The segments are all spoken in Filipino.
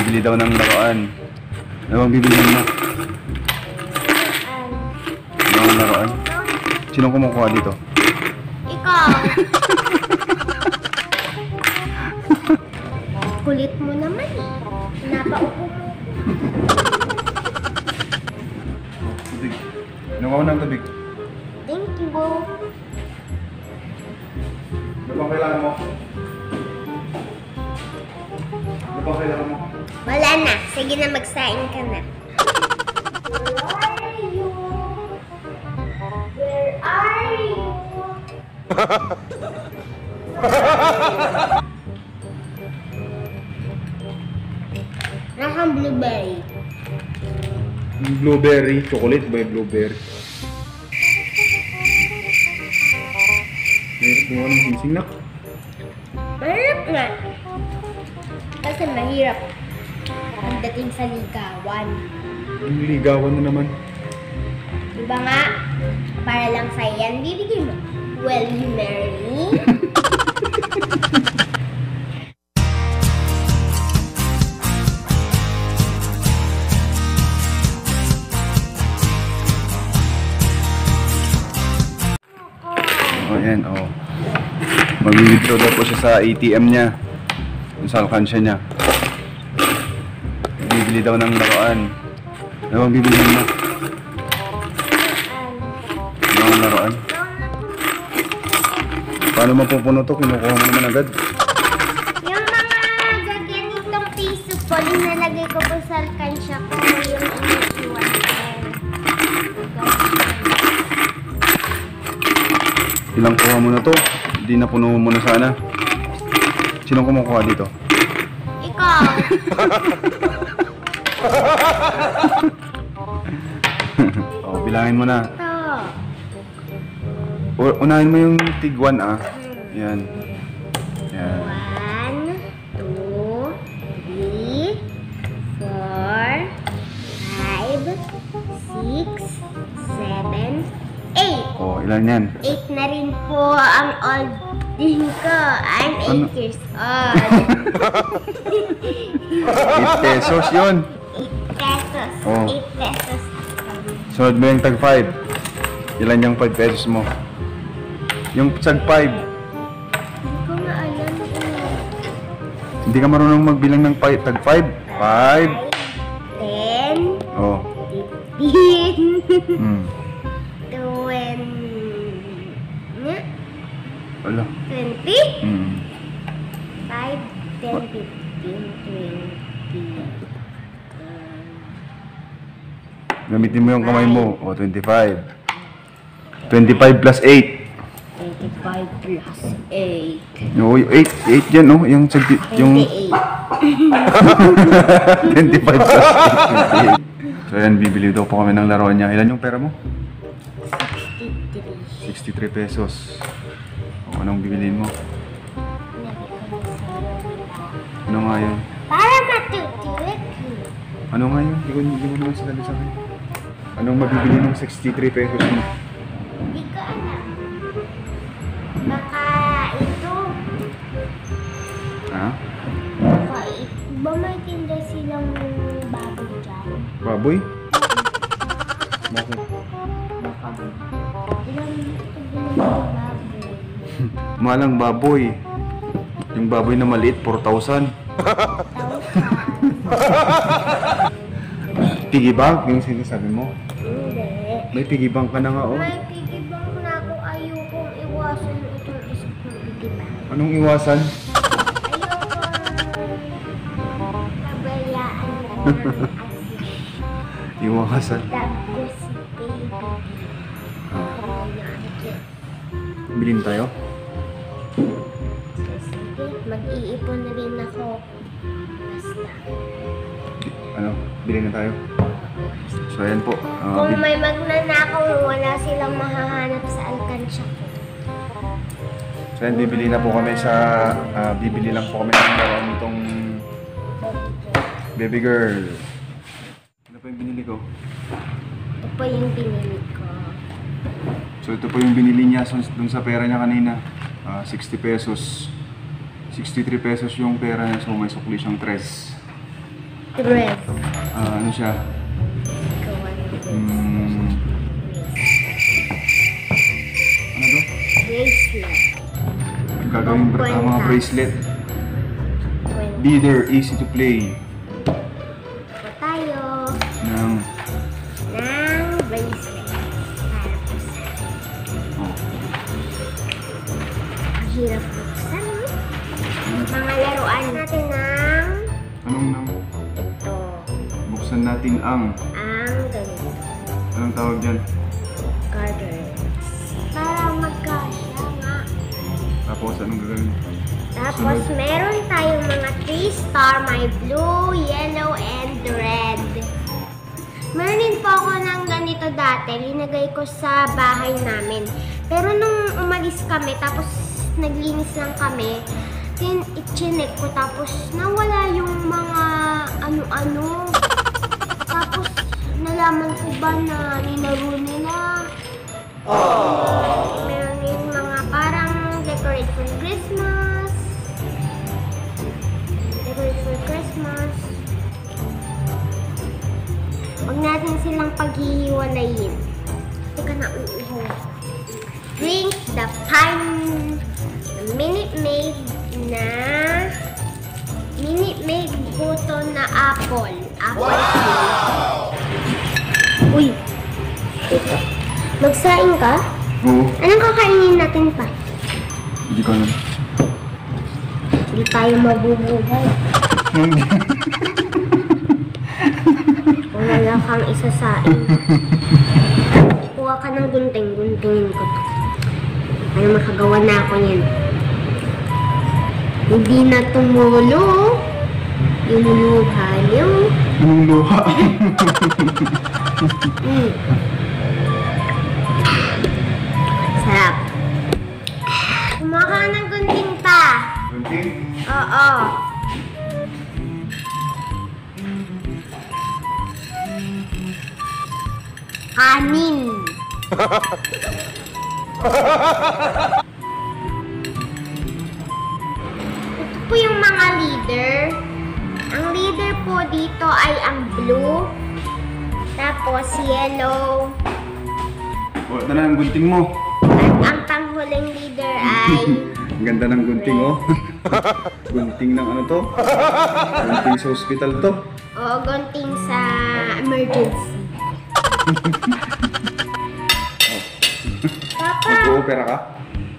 bibili daw ng laruan. Ano bang bibili mo? Ano ang laruan? Sinong kumukuha dito? Ikaw! Kulit mo naman eh. Napaupo mo. Tubig. Inuha ko ng tubig. Thank you. Ano bang kailangan mo? Ano bang kailangan mo? Wala na. Sige na, magsaing ka na. Where are you? Where are you? Nakang blueberry. Blueberry. Chocolate ba yung blueberry? Mahirap mo ng singsing na. Mahirap nga. Kasi mahirap pagdating sa ligawan. Yung ligawan na naman. Diba nga? Para lang sa'yo yan, bibigay mo. Will you marry me? Oh, yan, oh. Mag-withdraw daw po siya sa ATM niya. Yung sa alkansya niya. Bibili daw ng laruan. Ano bang bibili mo? Ano ang laruan? Paano mapupuno to? Kinukuha mo naman agad. Yung mga ganitong piso po, linalagay ko po sa alkansya ko. Yung iniiwan ko. Ilang kuha mo na to? Hindi na puno mo na sana. Sinong kumukuha dito? Ikaw! Oh, bilangin mo na. Ito. Unahin mo yung tig 1 ah. Yan. Yan. 1, 2, 3, 4, 5, 6, 7, 8. Oh, ilan yan? 8 na rin po ang old din ko. I'm 8 years old. 8 pesos yun. 8 pesos. Oh. 8 pesos. Sunod mo yung tag 5. Ilan yung 5 pesos mo? Yung tag 5. Hindi ko maalam po. Hindi ka marunong magbilang ng tag 5? 5. 10. Oh. 15. Hmm. 20. Wala. 20. Hmm. 5, 10, 15, 20. Gamitin mo yung kamay mo. O, 25. 25 plus 8. 25 plus 8. No, 8 yan, no? Yung 28. 25 plus 8. So, yan, bibili daw po kami ng laruan niya. Ilan yung pera mo? 63 pesos. O, anong bibiliin mo? Ano nga yun? Para matutulit. Ano nga yun? Hindi mo naman sinabi sa akin. Anong mabibili ng 63 pesos mo? Hindi ko alam. Baka ito. Ha? Baka ito. Ba may tinda silang baboy dyan? Baboy? Bakit? Baka ba? Ilang ito din yung baboy. Malang baboy. Yung baboy na maliit, 4,000. Piggy bank, yung sinasabi mo? Hindi. May piggy bank ka na nga, oh. May pigibang na ako. Ayokong iwasan itong isang pigibang. Anong iwasan? Ayokong kabayaan na Iwasan. Tapos si baby. Bilhin tayo? Sige, mag-iipon na rin ako. Basta. Ano? Bilhin na tayo? So, ayan po. Kung may magnanakaw, wala silang mahahanap sa alkansya ko. So, ayan, bibili na po kami sa... bibili lang po kami ng laruan nitong baby girl. Ano pa yung binili ko? Ito po yung binili ko. So, ito po yung binili niya dun sa pera niya kanina. 60 pesos. 63 pesos yung pera niya. So, may sukli siyang 3. Dress. Ano siya? Gawa ng Ano to? bracelet. Gagawin mga bracelet. Leader, easy to play. Pa tayo Ng... bracelet. Para po sa Oh. hirap buksan. Mga laruan natin ng Anong nang... ito. Buksan natin ang... Ganito. Anong tawag dyan? Garters. Para magkasya nga. Tapos anong gagawin? Tapos meron tayong mga 3-star. May blue, yellow, and red. Meron din po ako ng ganito dati. Linagay ko sa bahay namin. Pero nung umalis kami, tapos naglinis lang kami, i-chinek ko, tapos nawala yung mga ano-ano. Tapos nalaman ko ba na ninaro nila. Meron yung mga parang decorate for Christmas. Decorate for Christmas. Huwag natin silang paghihiwalayin. Teka na, uuho. Drink the Minute Maid buto na apple. Wow! Uy! Ito. Magsaing ka? Oo. Anong kakainin natin pa? Hindi ko alam. Hindi tayo mabubuhay. Kung wala kang isasaing. Kuha ka ng gunting-guntingin ko to. Para makagawa na ako yan. Hindi na tumulo. Yung luha niyo. Anong luha? Sarap. Kumaka ka ng gunting pa. Gunting? Oo. Kanin. Ito po yung mga leader. Ang leader po dito ay ang blue. Tapos yellow. O, ito na ang gunting mo. At ang panghuling leader ay Ang ganda ng gunting, oh. Gunting ng ano to? Gunting sa hospital to. gunting sa emergency. Papa! Mag-o-opera ka?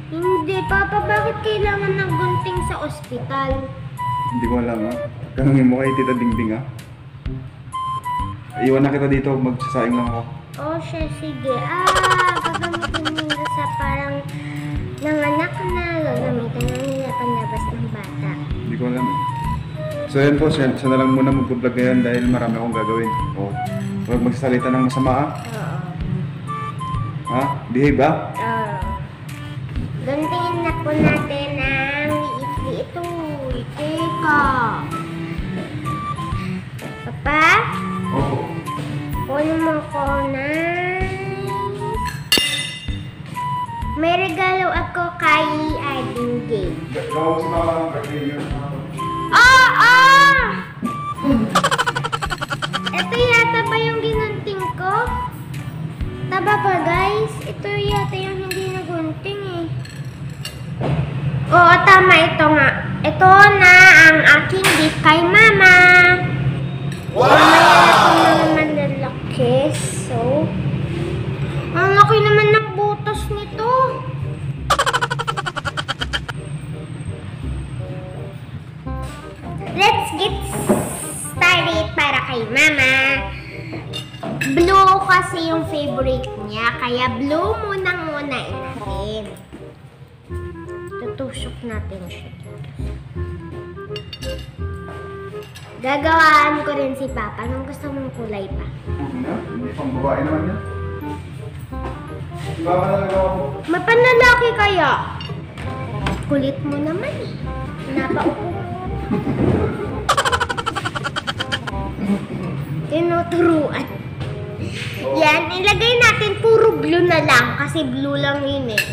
Hindi, Papa. Bakit kailangan ng gunting sa ospital? Hindi ko alam, ha? Tanungin mo kay Tita Dingbing, ha? Iwan na kita dito, magsasaing lang ako. Oh, siya, sige. Gagamitin nila sa parang nanganak na gagamitin na nila panlabas ng bata. Hindi ko alam. So yan po, siya na lang muna mag-vlog ngayon dahil marami akong gagawin. O, huwag magsasalita ng masama, ha? Oo. Ha? Behave, ha? Guntingin na po natin ang liit-liit ito. Teka. Papa? Oo. Kunin mo ko na. May regalo ako kay Ading Gay. Gawa ko sa mga birthday niyo. Ito yata ba yung ginunting ko? Taba ba, guys? Ito yata yung hindi nagunting eh. Oo, tama. Ito nga. Ito na ang aking gift kay Mama. Mamaya ako naman malalaki. So, ang laki naman ng butas nito. Let's get started para kay Mama. Blue kasi yung favorite niya, kaya blue muna natin. Tutusok natin siya. Gagawaan ko rin si Papa. Anong gusto mong kulay pa? Hindi pang babae naman yan. Iba ka talaga ako. May panlalaki kaya? Kulit mo naman eh. Napaupo. Tinuturuan. Yan, ilagay natin puro blue na lang kasi blue lang yun eh.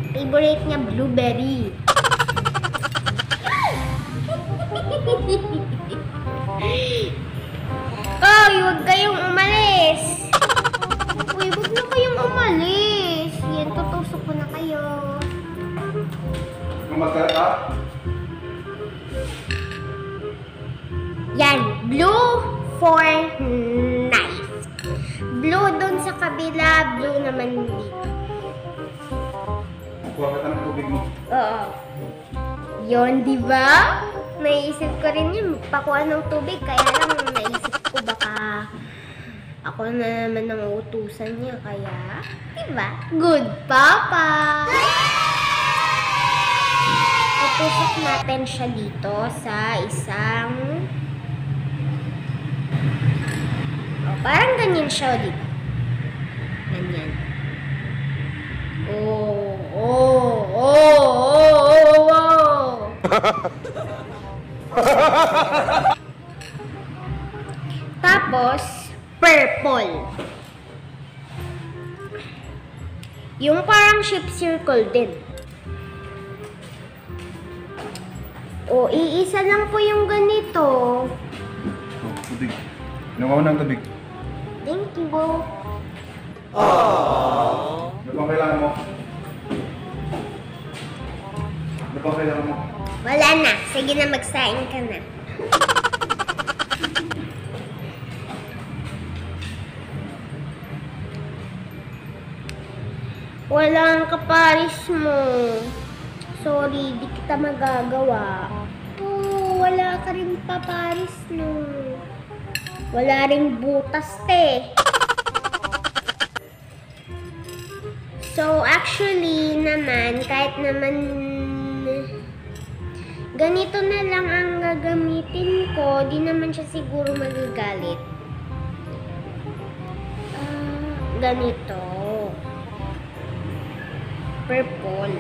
Favorite niya blueberry. kabila, blue naman dito. Kuha ka ng tubig mo. Oo. Yun, di ba? Naisip ko rin yun, pakuha ng tubig. Kaya lang naisip ko baka ako na naman ang utusan niya. Kaya, di ba? Good, Papa! Itusok natin siya dito sa isang... Oh, parang ganyan siya dito. Ganyan. Oh, oh, oh, oh, oh. Tapos, purple. Yung parang shape circle din. O, iisa lang po yung ganito. Oh, tubig. Inuha ko ng tubig. Thank you, Bo. Ano bang kailangan mo? Ano bang kailangan mo? Wala na. Sige na, magsaing ka na. Walang kaparis mo. Sorry, di kita magagawa. Oh, wala ka rin paparis no. Wala rin butas, te. So, actually naman, kahit naman ganito na lang ang gagamitin ko, di naman siya siguro magagalit. Ganito. Purple.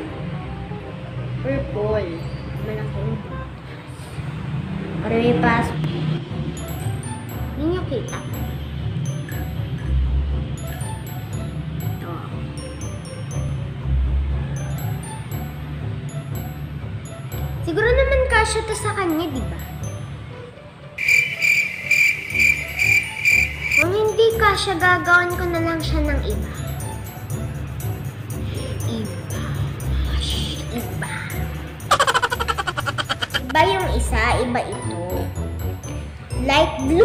Purple. Malaking butas. Para may pasok. Hindi nyo kita. Ito. Siguro naman kasya to sa kanya, di ba? Kung hindi kasya, gagawin ko na lang siya ng iba. Iba. Iba yung isa, iba ito. Light blue!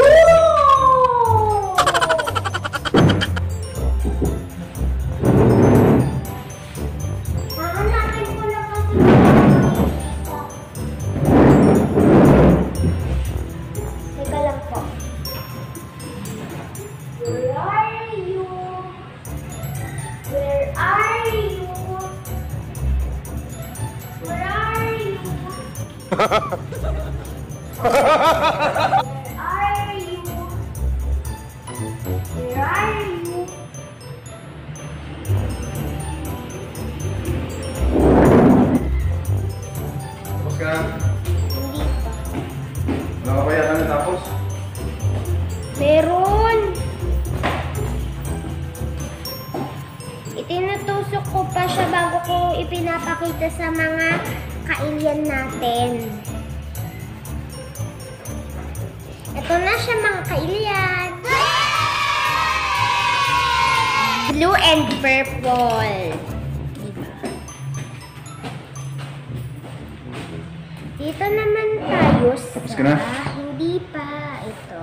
Hahanapin ko lang kasi teka lang po. Where are you? Where are you? Where are you? Where are you? Where are you? Tapos ka na? Hindi pa. Wala ka pa yata natapos? Meron. Itinutusok ko pa siya bago ko ipinapakita sa mga kailyan natin. Ito na siya mga kailyan. Blue and purple. Diba? Dito naman tayo Tapos ka na? hindi pa. Ito.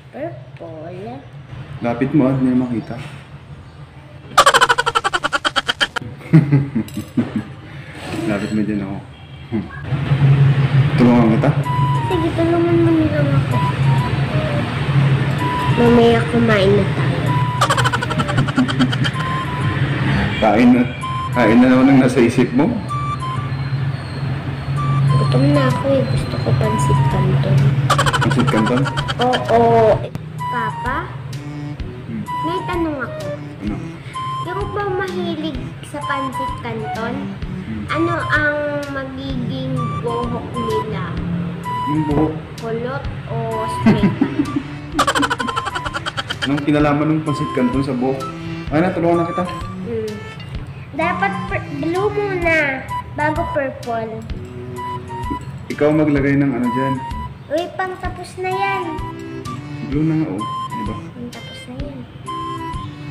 Purple. Lapit mo, hindi na makita. Lapit mo dyan ako. Tulungan kita? Sige, tulungan mo nilang ako. Mamaya kumain na tayo. Kain na naman ang nasa isip mo. Gutom na ako eh. Gusto ko pansit canton. Pansit canton? Oo. Papa, may tanong ako. Ano? Yung ba mahilig sa pansit canton? Ano ang magiging buhok nila? Yung buhok. Kulot o straight? Anong kinalaman ng pansit canton sa buhok? Ay na, tulungan na kita. Dapat blue muna bago purple. Ikaw maglagay ng ano dyan. Uy, pang tapos na yan. Blue na nga, oh. Diba? Pang tapos na yan.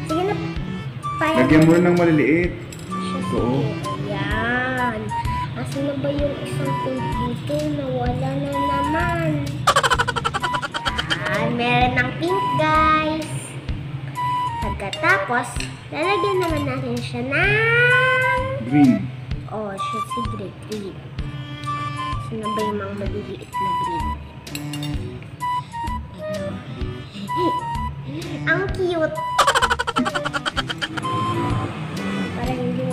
Sige na. Payag. Lagyan mo rin ng maliliit. Siya, Oo. sige. Ayan. Asan na ba yung isang pink dito? Nawala na naman. Meron ng pink, guys. Pagkatapos, lalagyan naman natin siya ng... Green. Oh, siya si green. Sino ba yung mga maliliit na green? Ang cute! Para hindi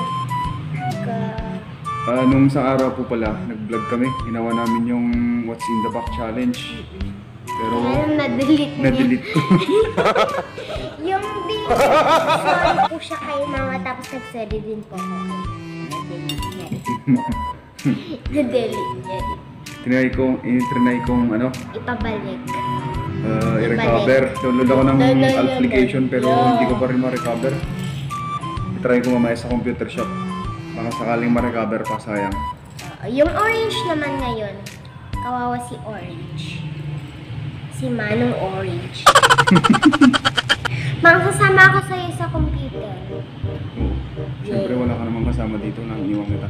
Nung isang araw po pala, nag-vlog kami. Ginawa namin yung What's in the Box Challenge. Pero na-delete ko. Yung sorry po siya kay mama, tapos nag-sorry din po ako. Na-delete niya rin. Tinry kong ano? Ipabalik. I-recover. Download ako ng application pero hindi ko pa rin ma-recover. I-try ko mamaya sa computer shop. Baka sakaling ma-recover pa, sayang. Yung orange naman ngayon, kawawa si Orange. Si Manong Orange. Mangsasama ako sa'yo sa computer. Oo. Siyempre wala ka namang kasama dito nang iiwan kita.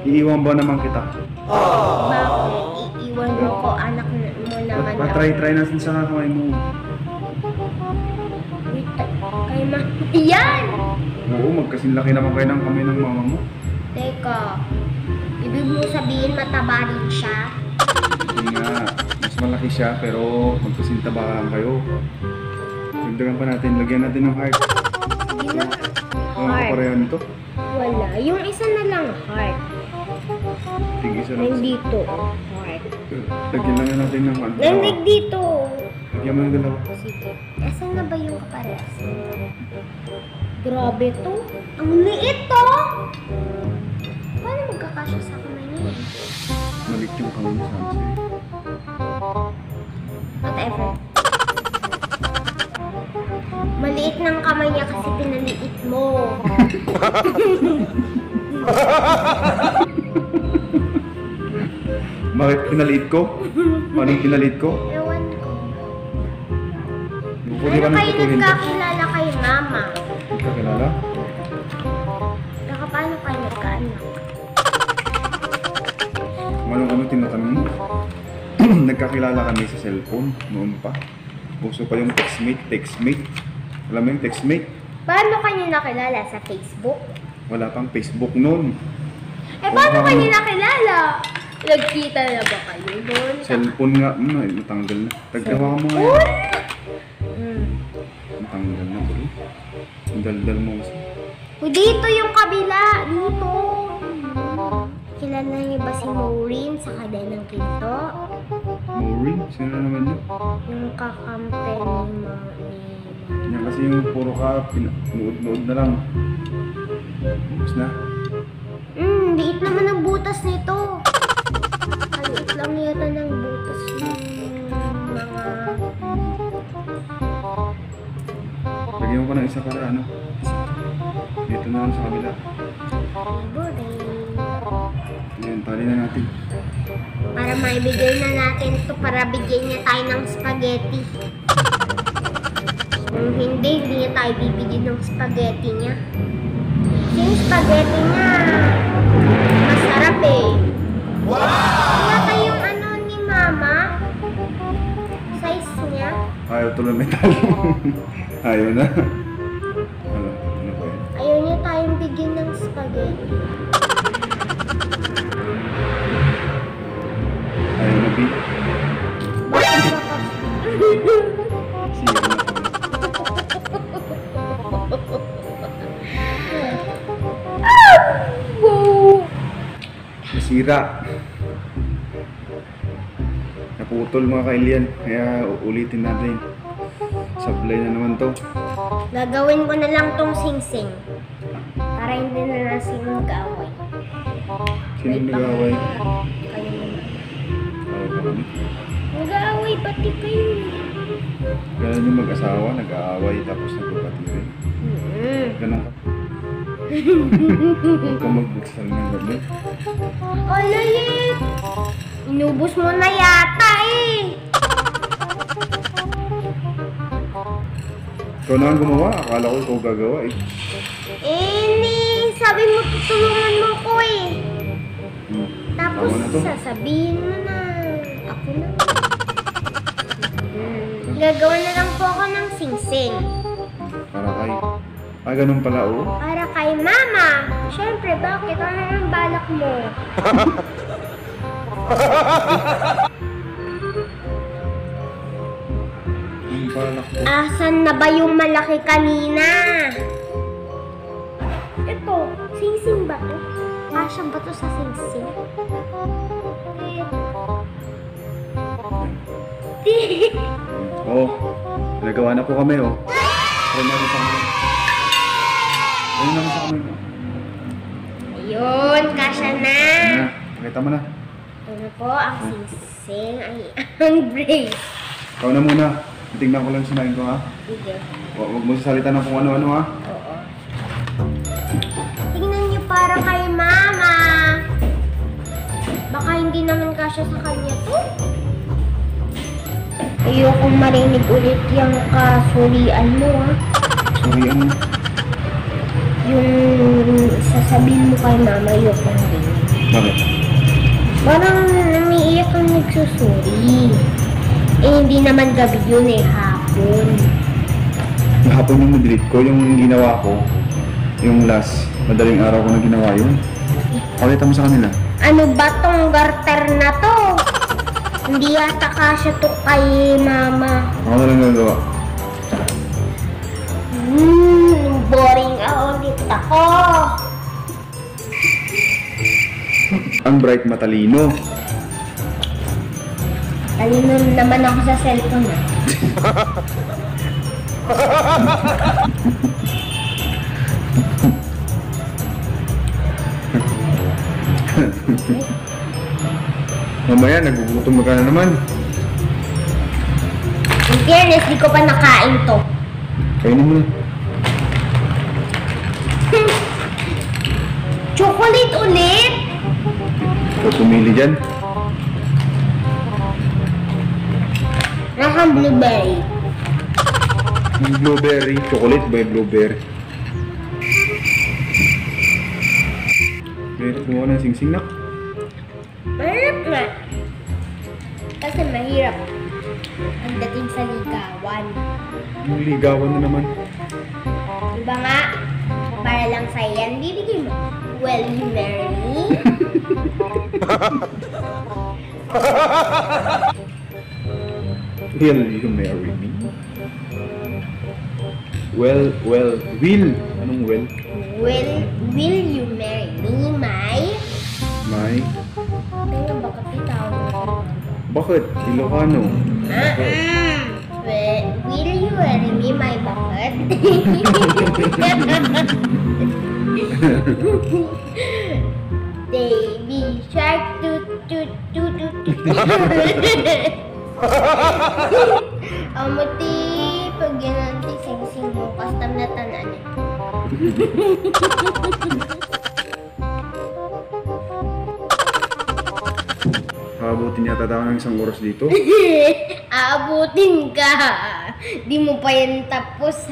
Iiwan ba naman kita? Bakit? Iiwan mo ko, anak mo naman ako. Try natin sa kamay mo. Wait, kay ma... Yan! Oo, magkasing laki naman kayo ng kamay ng mama mo. Teka, ibig mo sabihin mataba rin siya? Hindi nga, mas malaki siya pero magkasing tabakan kayo. Dagdagan pa natin, lagyan natin ng heart. Hindi na. Ano ka pareho nito? Wala. Yung isa na lang heart. Tig-isa lang. Yung dito, heart. Lagyan lang natin ng heart. Landig dito. Lagyan mo ng dalawa. Sige. Asan na ba yung kaparehas? Grabe to. Ang liit to! Paano magkakasya sa kamay niya? Malik yung kamay mo sa amin. Whatever. Maliit ng kamay niya kasi pinaliit mo. Bakit pinaliit ko? Paano pinaliit ko? Ewan ko. Pwede ka Ano nang kayo tutuhin to? nagkakilala kay mama? Hindi ka kilala? Saka paano kayo nagkaanak? Ano tinatanong mo? Nagkakilala kami sa cellphone noon pa. Uso pa yung textmate. Alam mo yung textmate? Paano kayo nakilala? Sa Facebook? Wala pang Facebook noon. Eh, paano kayo nakilala? Nagkita na ba kayo doon? Cellphone nga, natanggal na. Tagdawa ka mo nga. Natanggal na bro. Ang daldal mo kasi. Dito yung kabila. Dito. Kilala niyo ba si Maureen sa Kaday ng Pinto? Maureen? Sino na naman yun? Yung kakampi ni Yan kasi yung puro ka, nood na lang. Tapos na. liit naman ang butas nito. Liit lang yata ng butas ng mga... Lagyan mo pa ng isa para ano. Dito na lang sa kabila. Libre. Ayan, tali na natin. Para maibigay na natin ito para bigyan niya tayo ng spaghetti. Kung hindi niya tayo bibigyan ng spaghetti niya. Kasi yung spaghetti niya, masarap eh. Wow! Yata yung ano ni mama, size niya. Ayaw tuloy metal. Ayaw na. Ano ba yan? Ayaw niya tayong bigyan ng spaghetti. Ayaw na, B. Bakit ba kasi? Sira na to. Wow! Nasira. Naputol mga kailian. Kaya ulitin natin. Sablay na naman to. Gagawin ko na lang tong sing-sing. Para hindi na nasin mag-away. Sino nag-aaway? Kayo naman. Ayaw pa kami. Nag-aaway pati kayo. Ganun yung mag-asawa, nag-aaway tapos nagpapatiri. Ganun ka. Huwag kang magbuksal ng gabi. Alalit! Inubos mo na yata eh. Ikaw na ang gumawa, akala ko ikaw gagawa eh. Sabi mo tutulungan mo ko eh. Tapos Tama na to. sasabihin mo na ako na. Gagawa na lang po ako ng sing-sing. Para Para kay... Ah, ganun pala, oh. Para kay Mama. Siyempre, bakit? Ano ang balak mo? Ang balak ko. Asan na ba yung malaki kanina? Ito, sing-sing ba to? Kasya ba to sa sing-sing? Oh, nagawa na po kami, oh. Try natin sa kami. Try natin sa kami. Ayun, kasya na. Ano na? Pakita mo na. Ito na po, ang sing-sing ay ang brace. Ikaw na muna. Tingnan ko lang sinain ko, ha? Sige. Huwag mo sasalita ng kung ano-ano, ha? Oo. Tingnan niyo para kay Mama. Baka hindi naman kasya sa kanya to. Ayokong marinig ulit yung kasurian mo, ha? Sorry, ano? Yung sasabihin mo kay Mama, ayokong rinig. Bakit? Parang namiiyak kang nagsusuri. Eh, hindi naman gabi yun eh, hapon. Hapon yung na-delete ko, yung ginawa ko. Yung last, madaling araw ko na ginawa yun. Pakita mo sa kanila. Ano ba tong garter na to? Hindi yata kasya to kay Mama. Ako na lang gagawa. Boring ulit ako. Ang bright matalino. Talino naman ako sa cellphone ah. Mamaya, nagugutom ka na naman. In fairness, di ko pa nakain to. Kainin mo na. Chocolate ulit? Ikaw pumili dyan. Nakang blueberry. Yung blueberry. Chocolate ba yung blueberry? Meron mo ka ng sing-sing na. Mahirap nga. Kasi mahirap ang dating sa ligawan. Yung ligawan na naman. Diba nga? Para lang sa yan, bibigay mo. Will you marry me? Will you marry me? Well, will. Anong will? Will you marry me, May? May? Kaya baka titawag. Bakit? Ilocano. Will you marry me, my bakit? Baby shark toot toot toot toot. Amuti pag yananti sing-sing mo kastam na tanan. Aabutin yata tayo ng isang oras dito. Aabutin ka. Di mo pa yan tapos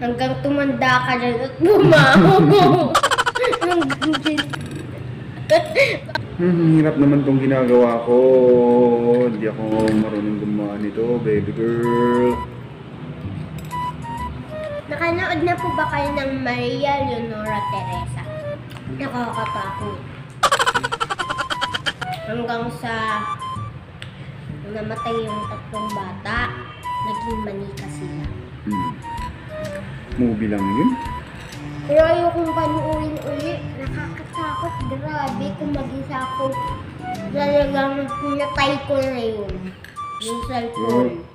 hanggang tumanda ka dyan at bumaho. Hirap naman tong ginagawa ko. Hindi ako marunong gumawa nito, baby girl. Nakanood na po ba kayo ng Maria Leonora Teresa? Nakakatakot. Hanggang sa namatay yung tatlong bata, naging manika sila. Movie lang yun? Pero ayokong panuorin uli. Nakakatakot. Grabe kung mag-isa ako. Talagang pinatay ko na yun. Yung cellphone.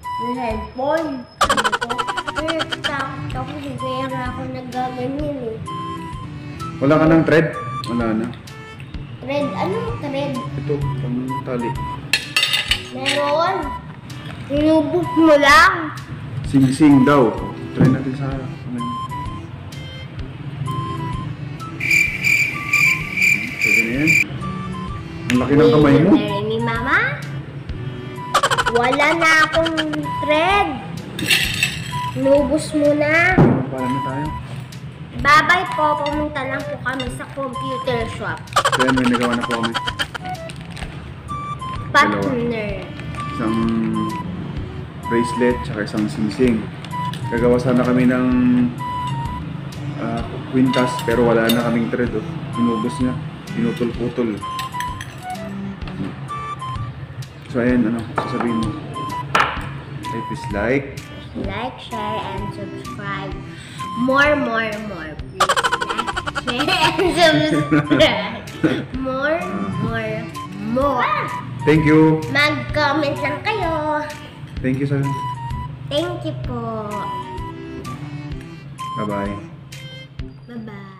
Yung cellphone. Ano ko? Pero takot ako. Kaya nga ako nagaganyan eh. Wala ka ng thread? Wala na. Thread? Anong thread? Ito, pang tali. Meron. Inubos mo lang. Sing-sing daw. Try natin sa ano. Pwede na yan. Ang laki ng kamay mo. Will you marry me, Mama? Wala na akong thread. Inubos mo na. Paano na tayo? Babay po. Pumunta lang po kami sa computer shop. Kaya may nagawa na po kami. Partner. Isang bracelet, tsaka isang sing-sing. Gagawa sana kami ng kwintas pero wala na kaming thread. Oh. Inubos niya. Pinutol-putol. So ayan, ano, sasabihin mo. Okay, please like. Like, share, and subscribe. More. Please like, share, and subscribe. More. Thank you. Mag-comment lang kayo. Thank you, Sal. Thank you po. Bye-bye. Bye-bye.